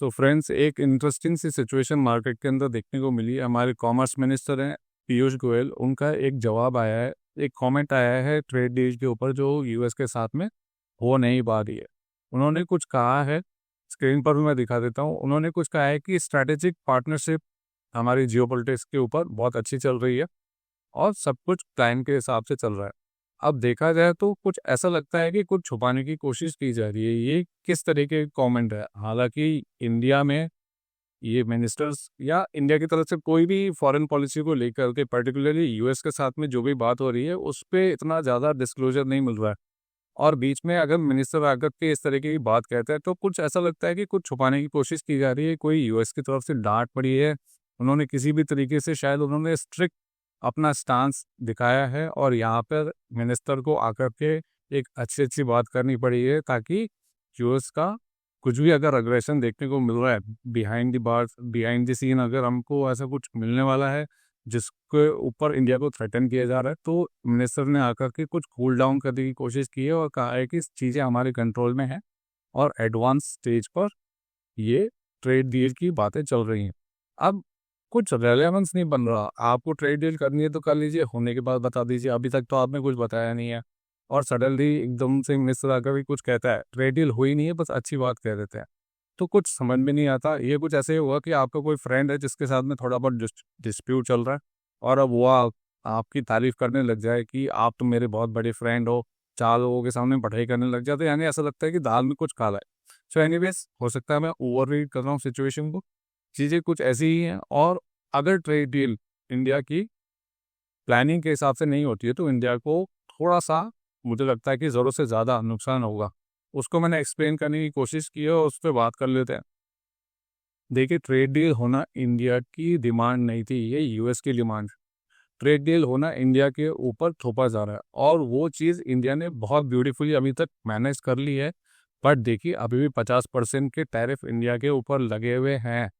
So friends, एक interesting सी situation market के अंदर देखने को मिली है। हमारे कॉमर्स मिनिस्टर हैं पीयूष गोयल, उनका एक जवाब आया है, एक कमेंट आया है ट्रेड डील के ऊपर जो यूएस के साथ में हो नहीं पा रही है। उन्होंने कुछ कहा है, स्क्रीन पर भी मैं दिखा देता हूँ। उन्होंने कुछ कहा है कि स्ट्रैटेजिक पार्टनरशिप हमारी जियोपॉलिटिक्स के ऊपर बहुत अच्छी चल रही है और सब कुछ टाइम के हिसाब से चल रहा है। अब देखा जाए तो कुछ ऐसा लगता है कि कुछ छुपाने की कोशिश की जा रही है। ये किस तरीके के कमेंट है? हालांकि इंडिया में ये मिनिस्टर्स या इंडिया की तरफ से कोई भी फॉरेन पॉलिसी को लेकर के, पर्टिकुलरली यूएस के साथ में जो भी बात हो रही है, उस पर इतना ज़्यादा डिस्क्लोजर नहीं मिल रहा है। और बीच में अगर मिनिस्टर आकर के इस तरीके की बात कहते हैं तो कुछ ऐसा लगता है कि कुछ छुपाने की कोशिश की जा रही है। कोई यूएस की तरफ से डांट पड़ी है, उन्होंने किसी भी तरीके से शायद उन्होंने स्ट्रिक्ट अपना स्टांस दिखाया है और यहाँ पर मिनिस्टर को आकर के एक अच्छी अच्छी बात करनी पड़ी है, ताकि यूएस का कुछ भी अगर अग्रेशन देखने को मिल रहा है behind the bars, behind the scene, अगर हमको ऐसा कुछ मिलने वाला है जिसके ऊपर इंडिया को थ्रेटन किया जा रहा है, तो मिनिस्टर ने आकर के कुछ कूल डाउन करने की कोशिश की है और कहा है कि चीज़ें हमारे कंट्रोल में हैं और एडवांस स्टेज पर ये ट्रेड डील की बातें चल रही हैं। अब कुछ रेलेवेंस नहीं बन रहा। आपको ट्रेड डील करनी है तो कर लीजिए, होने के बाद बता दीजिए। अभी तक तो आपने कुछ बताया नहीं है और सडनली एकदम से मिनिस्टर आकर भी कुछ कहता है। ट्रेड डील हुई नहीं है, बस अच्छी बात कह देते हैं, तो कुछ समझ में नहीं आता। ये कुछ ऐसे हुआ कि आपका कोई फ्रेंड है जिसके साथ में थोड़ा बहुत डिस्प्यूट चल रहा है और अब वो आपकी तारीफ करने लग जाए कि आप तो मेरे बहुत बड़े फ्रेंड हो, चार लोगों के सामने पढ़ाई करने लग जाते, यानी ऐसा लगता है कि दाल में कुछ काला है। सो एनीवेज, हो सकता है मैं ओवर रीड कर रहा हूँ सिचुएशन को, चीज़ें कुछ ऐसी ही हैं। और अगर ट्रेड डील इंडिया की प्लानिंग के हिसाब से नहीं होती है तो इंडिया को थोड़ा सा, मुझे लगता है कि ज़रूरत से ज़्यादा नुकसान होगा। उसको मैंने एक्सप्लेन करने की कोशिश की है और उस पर बात कर लेते हैं। देखिए, ट्रेड डील होना इंडिया की डिमांड नहीं थी, ये यूएस की डिमांड। ट्रेड डील होना इंडिया के ऊपर थोपा जा रहा है और वो चीज़ इंडिया ने बहुत ब्यूटीफुली अभी तक मैनेज कर ली है। बट देखिए, अभी भी 50% के टैरिफ इंडिया के ऊपर लगे हुए हैं।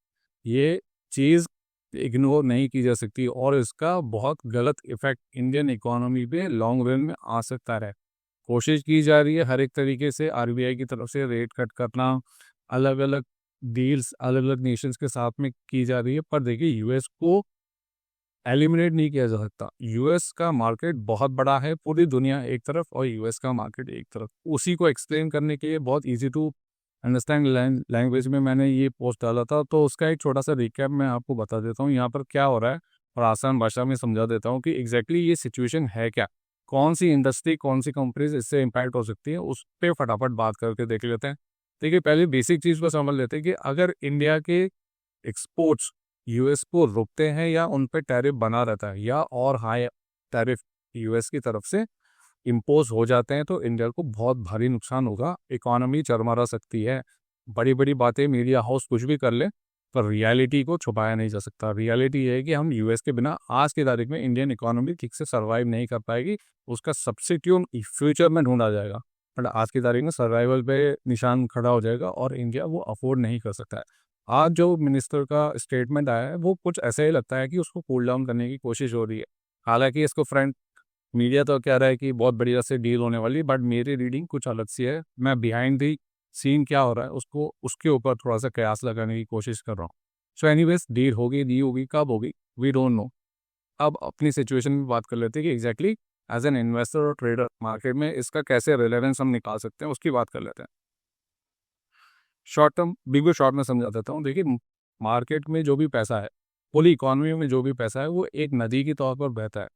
ये चीज़ इग्नोर नहीं की जा सकती और इसका बहुत गलत इफेक्ट इंडियन इकोनॉमी पे लॉन्ग रन में आ सकता है। कोशिश की जा रही है हर एक तरीके से, आरबीआई की तरफ से रेट कट करना, अलग अलग डील्स अलग अलग नेशंस के साथ में की जा रही है। पर देखिए, यूएस को एलिमिनेट नहीं किया जा सकता। यूएस का मार्केट बहुत बड़ा है, पूरी दुनिया एक तरफ और यूएस का मार्केट एक तरफ। उसी को एक्सप्लेन करने के लिए बहुत इजी टू अंडरस्टैंड लैंग्वेज में मैंने ये पोस्ट डाला था, तो उसका एक छोटा सा रिकैप मैं आपको बता देता हूँ यहाँ पर क्या हो रहा है और आसान भाषा में समझा देता हूँ कि एग्जैक्टली ये सिचुएशन है क्या, कौन सी इंडस्ट्री, कौन सी कंपनीज इससे इम्पैक्ट हो सकती है, उस पर फटाफट बात करके देख लेते हैं। देखिए, पहले बेसिक चीज़ को समझ लेते हैं कि अगर इंडिया के एक्सपोर्ट्स यूएस को रुकते हैं या उन पे टैरिफ बना रहता है या और हाई टैरिफ यूएस की तरफ से इम्पोज हो जाते हैं, तो इंडिया को बहुत भारी नुकसान होगा, इकोनॉमी चरमरा सकती है। बड़ी बड़ी बातें मीडिया हाउस कुछ भी कर ले, पर रियलिटी को छुपाया नहीं जा सकता। रियलिटी ये है कि हम यूएस के बिना आज की तारीख में इंडियन इकोनॉमी ठीक से सर्वाइव नहीं कर पाएगी। उसका सब्स्टिट्यूट फ्यूचर में ढूंढा जाएगा, बट आज की तारीख में सर्वाइवल पे निशान खड़ा हो जाएगा और इंडिया वो अफोर्ड नहीं कर सकता है। आज जो मिनिस्टर का स्टेटमेंट आया है वो कुछ ऐसा ही लगता है कि उसको कूल डाउन करने की कोशिश हो रही है। हालांकि इसको फ्रंट मीडिया तो कह रहा है कि बहुत बढ़िया से डील होने वाली, बट मेरी रीडिंग कुछ अलग सी है। मैं बिहाइंड दी सीन क्या हो रहा है उसको, उसके ऊपर थोड़ा सा कयास लगाने की कोशिश कर रहा हूँ। सो एनीवेज, डील होगी, नहीं होगी, कब होगी, वी डोंट नो। अब अपनी सिचुएशन में बात कर लेते हैं कि एग्जैक्टली एज एन इन्वेस्टर और ट्रेडर मार्केट में इसका कैसे रिलेवेंस हम निकाल सकते हैं, उसकी बात कर लेते हैं। शॉर्ट टर्म, बिल्कुल शॉर्ट में समझा देता हूँ। देखिए, मार्केट में जो भी पैसा है, पूरी इकोनॉमी में जो भी पैसा है, वो एक नदी के तौर पर बहता है।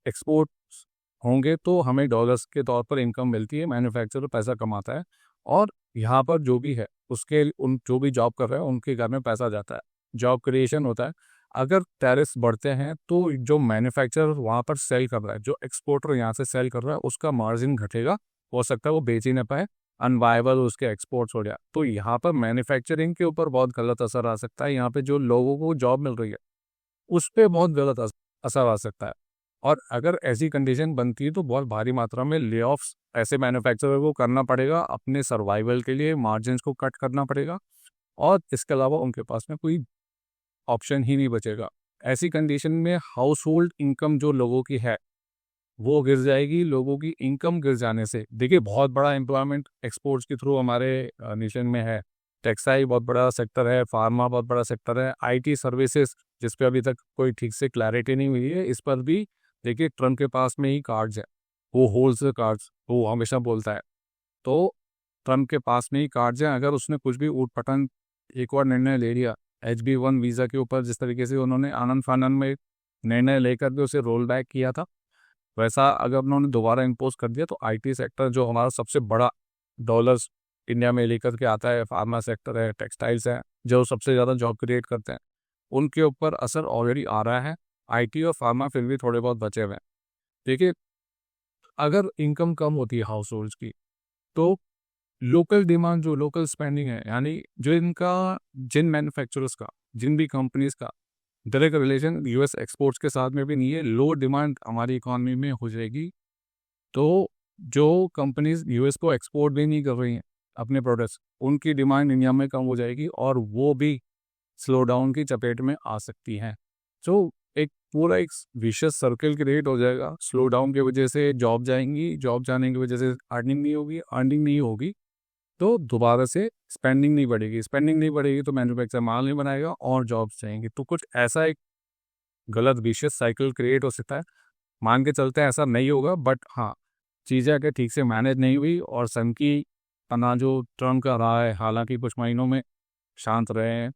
एक्सपोर्ट्स होंगे तो हमें डॉलर्स के तौर पर इनकम मिलती है, मैन्युफैक्चरर पैसा कमाता है और यहाँ पर जो भी है उसके उन जो भी जॉब कर रहे हैं उनके घर में पैसा जाता है, जॉब क्रिएशन होता है। अगर टैरिफ्स बढ़ते हैं तो जो मैन्युफैक्चरर वहाँ पर सेल कर रहा है, जो एक्सपोर्टर यहाँ से सेल कर रहा है, उसका मार्जिन घटेगा, हो सकता है वो बेच ही ना पाए, अनवायबल उसके एक्सपोर्ट्स हो जाए। तो यहाँ पर मैन्युफैक्चरिंग के ऊपर बहुत गलत असर आ सकता है। यहाँ पे जो लोगों को जॉब मिल रही है उस पर बहुत गलत असर आ सकता है। और अगर ऐसी कंडीशन बनती है तो बहुत भारी मात्रा में ले ऑफ्स ऐसे मैन्युफैक्चरर को करना पड़ेगा, अपने सर्वाइवल के लिए मार्जिन्स को कट करना पड़ेगा और इसके अलावा उनके पास में कोई ऑप्शन ही नहीं बचेगा। ऐसी कंडीशन में हाउस होल्ड इनकम जो लोगों की है वो गिर जाएगी। लोगों की इनकम गिर जाने से, देखिए, बहुत बड़ा एम्प्लॉयमेंट एक्सपोर्ट्स के थ्रू हमारे नेशन में है। टेक्सटाइल बहुत बड़ा सेक्टर है, फार्मा बहुत बड़ा सेक्टर है, आईटी सर्विसेज जिस पे अभी तक कोई ठीक से क्लैरिटी नहीं मिली है, इस पर भी देखिए ट्रम्प के पास में ही कार्ड्स है, वो होल्ड्स द कार्ड्स, वो हमेशा बोलता है। तो ट्रम्प के पास में ही कार्ड्स हैं, अगर उसने कुछ भी ऊट पटन एक और निर्णय ले लिया HB1 वीज़ा के ऊपर, जिस तरीके से उन्होंने आनंद फानंद में निर्णय लेकर के उसे रोल बैक किया था, वैसा अगर उन्होंने दोबारा इम्पोज कर दिया तो आईटी सेक्टर जो हमारा सबसे बड़ा डॉलर्स इंडिया में लेकर के आता है, फार्मा सेक्टर है, टेक्सटाइल्स है, जो सबसे ज़्यादा जॉब क्रिएट करते हैं, उनके ऊपर असर ऑलरेडी आ रहा है। आईटी और फार्मा फिर भी थोड़े बहुत बचे हुए हैं। देखिए, अगर इनकम कम होती है हाउस होल्ड्स की, तो लोकल डिमांड जो लोकल स्पेंडिंग है, यानी जो इनका जिन मैन्युफैक्चरर्स का, जिन भी कंपनीज का डायरेक्ट रिलेशन यूएस एक्सपोर्ट्स के साथ में भी नहीं है, लो डिमांड हमारी इकोनॉमी में हो जाएगी। तो जो कंपनीज यूएस को एक्सपोर्ट भी नहीं कर रही हैं अपने प्रोडक्ट्स, उनकी डिमांड इंडिया में कम हो जाएगी और वो भी स्लो डाउन की चपेट में आ सकती हैं। तो एक पूरा एक विशेष सर्कल क्रिएट हो जाएगा। स्लो डाउन की वजह से जॉब जाएंगी, जॉब जाने की वजह से अर्निंग नहीं होगी, अर्निंग नहीं होगी तो दोबारा से स्पेंडिंग नहीं बढ़ेगी, स्पेंडिंग नहीं बढ़ेगी तो मैन्युफैक्चर माल नहीं बनाएगा और जॉब्स जाएंगी। तो कुछ ऐसा एक गलत विशेष साइकिल क्रिएट हो सकता है। मान के चलते हैं ऐसा नहीं होगा, बट हाँ, चीज़ें अगर ठीक से मैनेज नहीं हुई और सन की तना जो टर्म का रहा है, हालांकि कुछ महीनों में शांत रहे हैं,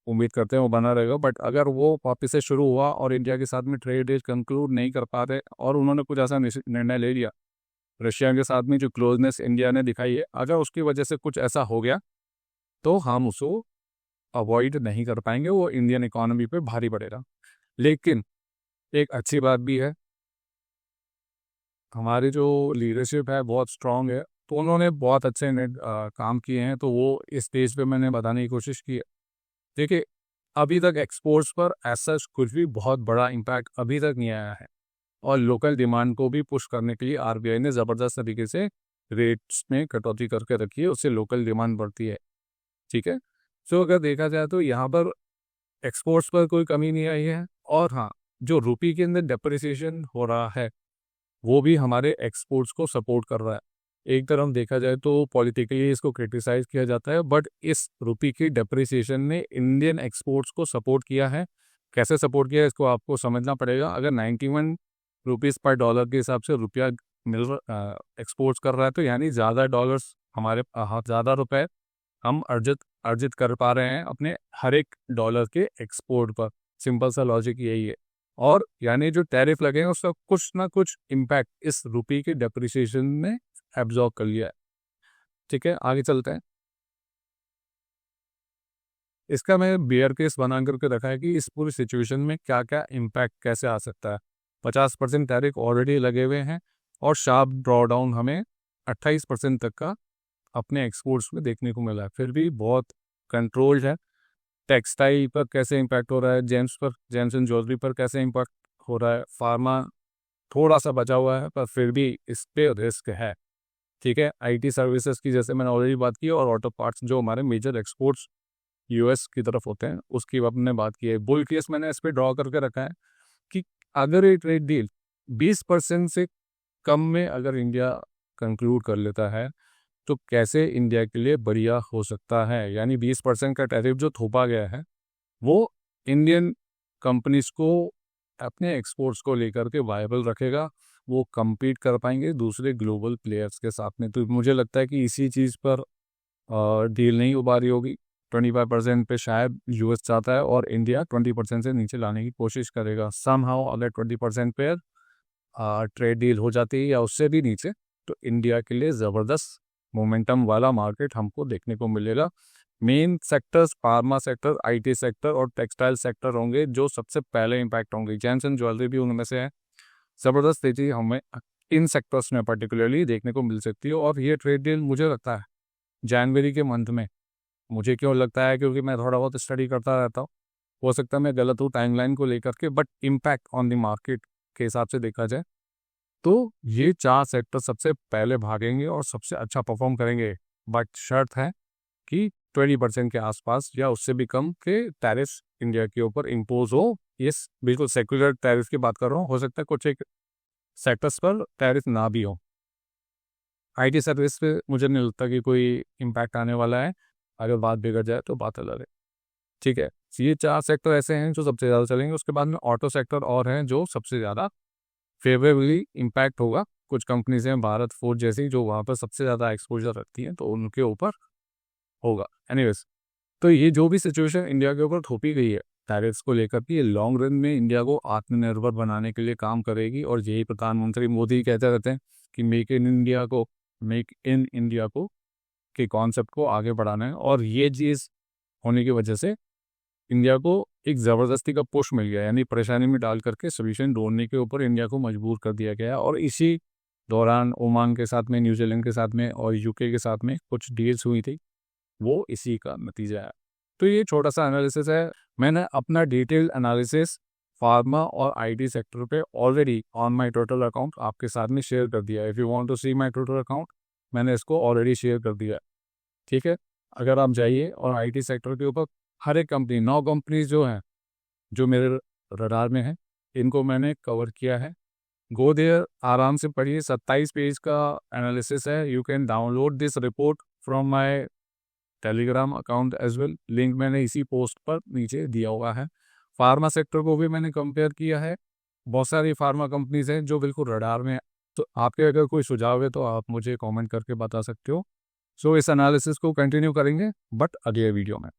उम्मीद करते हैं वो बना रहेगा, बट अगर वो वापस से शुरू हुआ और इंडिया के साथ में ट्रेड डील कंक्लूड नहीं कर पाते और उन्होंने कुछ ऐसा निर्णय ले लिया, रशिया के साथ में जो क्लोजनेस इंडिया ने दिखाई है, अगर उसकी वजह से कुछ ऐसा हो गया तो हम उसको अवॉइड नहीं कर पाएंगे, वो इंडियन इकोनॉमी पे भारी पड़ेगा। लेकिन एक अच्छी बात भी है, हमारी जो लीडरशिप है बहुत स्ट्रांग है, तो उन्होंने बहुत अच्छे काम किए हैं, तो वो इस स्टेज पे मैंने बताने की कोशिश की है। देखिए, अभी तक एक्सपोर्ट्स पर ऐसा कुछ भी बहुत बड़ा इम्पैक्ट अभी तक नहीं आया है और लोकल डिमांड को भी पुश करने के लिए आरबीआई ने ज़बरदस्त तरीके से रेट्स में कटौती करके रखी है, उससे लोकल डिमांड बढ़ती है। ठीक है, सो अगर देखा जाए तो यहाँ पर एक्सपोर्ट्स पर कोई कमी नहीं आई है, और हाँ, जो रुपये के अंदर डेप्रिसिएशन हो रहा है वो भी हमारे एक्सपोर्ट्स को सपोर्ट कर रहा है। एक तरफ देखा जाए तो पॉलिटिकली इसको क्रिटिसाइज किया जाता है, बट इस रुपये की डेप्रिसिएशन ने इंडियन एक्सपोर्ट्स को सपोर्ट किया है। कैसे सपोर्ट किया है इसको आपको समझना पड़ेगा। अगर 91 रुपीज़ पर डॉलर के हिसाब से रुपया एक्सपोर्ट्स कर रहा है, तो यानी ज़्यादा डॉलर्स हमारे ज़्यादा रुपए हम अर्जित कर पा रहे हैं अपने हर एक डॉलर के एक्सपोर्ट पर। सिंपल सा लॉजिक यही है, और यानी जो टैरिफ लगे हैं उसका कुछ ना कुछ इम्पैक्ट इस रुपये की डेप्रिसिएशन ने एब्जॉर्ब कर लिया है। ठीक है, आगे चलते हैं। इसका मैं बियर केस बना करके रखा है कि इस पूरी सिचुएशन में क्या क्या इम्पैक्ट कैसे आ सकता है। 50% टैरिफ ऑलरेडी लगे हुए हैं और शार्प ड्रॉडाउन हमें 28% तक का अपने एक्सपोर्ट्स में देखने को मिला है, फिर भी बहुत कंट्रोल्ड है। टेक्सटाइल पर कैसे इम्पैक्ट हो रहा है, जेम्स एंड ज्वेलरी पर कैसे इम्पैक्ट हो रहा है, फार्मा थोड़ा सा बचा हुआ है पर फिर भी इस पे रिस्क है। ठीक है, आईटी सर्विसेज की जैसे मैंने ऑलरेडी बात की, और ऑटो पार्ट्स जो हमारे मेजर एक्सपोर्ट्स यूएस की तरफ होते हैं उसकी हमने बात की है। बुल केस मैंने इस पर ड्रॉ करके रखा है कि अगर ये ट्रेड डील 20% से कम में अगर इंडिया कंक्लूड कर लेता है तो कैसे इंडिया के लिए बढ़िया हो सकता है। यानी 20% का टैरिफ जो थोपा गया है वो इंडियन कंपनीज को अपने एक्सपोर्ट्स को लेकर के वायबल रखेगा, वो compete कर पाएंगे दूसरे ग्लोबल प्लेयर्स के साथ में। तो मुझे लगता है कि इसी चीज़ पर डील नहीं हो पा रही होगी। 25% पे शायद यूएस चाहता है और इंडिया 20% से नीचे लाने की कोशिश करेगा। समहाउ अगर 20% पे ट्रेड डील हो जाती है या उससे भी नीचे, तो इंडिया के लिए ज़बरदस्त मोमेंटम वाला मार्केट हमको देखने को मिलेगा। Main sectors pharma sector, IT sector और टेक्सटाइल सेक्टर होंगे जो सबसे पहले इम्पैक्ट होंगे। जेम्स एंड ज्वेलरी भी उनमें से है। ज़बरदस्त तेजी हमें इन सेक्टर्स में पर्टिकुलरली देखने को मिल सकती है, और ये ट्रेड डील मुझे लगता है जनवरी के मंथ में, मुझे क्यों लगता है क्योंकि मैं थोड़ा बहुत स्टडी करता रहता हूँ, हो सकता है मैं गलत हूँ टाइमलाइन को लेकर के, but impact on the market के हिसाब से देखा जाए तो ये 4 सेक्टर सबसे पहले भागेंगे और सबसे अच्छा परफॉर्म करेंगे। बट शर्त है कि 20% के आसपास या उससे भी कम के टैरिफ इंडिया के ऊपर इम्पोज हो। ये बिल्कुल सेक्युलर टैरिफ की बात कर रहा हूँ, हो सकता है कुछ एक सेक्टर्स पर टैरिफ ना भी हो। आईटी सर्विस पे मुझे नहीं लगता कि कोई इम्पैक्ट आने वाला है। अगर बात बिगड़ जाए तो बात अलग है, ठीक है। ये 4 सेक्टर ऐसे हैं जो सबसे ज़्यादा चलेंगे। उसके बाद में ऑटो सेक्टर और हैं जो सबसे ज़्यादा फेवरेबली इम्पैक्ट होगा। कुछ कंपनीज हैं भारत फोर्ज जैसी जो वहाँ पर सबसे ज़्यादा एक्सपोजर रखती हैं, तो उनके ऊपर होगा। एनीवेज, तो ये जो भी सिचुएशन इंडिया के ऊपर थोपी गई है टैरिफ्स को लेकर के, ये लॉन्ग रन में इंडिया को आत्मनिर्भर बनाने के लिए काम करेगी। और यही प्रधानमंत्री मोदी कहते रहते हैं कि मेक इन इंडिया को के कॉन्सेप्ट को आगे बढ़ाना है। और ये चीज़ होने की वजह से इंडिया को एक ज़बरदस्ती का पुश मिल गया, यानी परेशानी में डाल करके सोल्यूशन ढूंढने के ऊपर इंडिया को मजबूर कर दिया गया। और इसी दौरान ओमान के साथ में, न्यूजीलैंड के साथ में और यूके के साथ में कुछ डील्स हुई थी, वो इसी का नतीजा है। तो ये छोटा सा एनालिसिस है। मैंने अपना डिटेल एनालिसिस फार्मा और आईटी सेक्टर पे already on my total account आपके साथ में शेयर कर दिया है। If you want to see my total account, मैंने इसको ऑलरेडी शेयर कर दिया है, ठीक है। अगर आप जाइए और आईटी सेक्टर के ऊपर हर एक कंपनी, 9 कंपनीज जो हैं जो मेरे रडार में हैं, इनको मैंने कवर किया है। गो देयर, आराम से पढ़िए, 27 पेज का एनालिसिस है। You can download this report from my Telegram account as well. Link मैंने इसी पोस्ट पर नीचे दिया हुआ है। फार्मा सेक्टर को भी मैंने कंपेयर किया है। बहुत सारी फार्मा कंपनीज हैं जो बिल्कुल रडार में है। तो आपके अगर कोई सुझाव है तो आप मुझे कमेंट करके बता सकते हो। सो इस एनालिसिस को कंटिन्यू करेंगे बट अगले वीडियो में।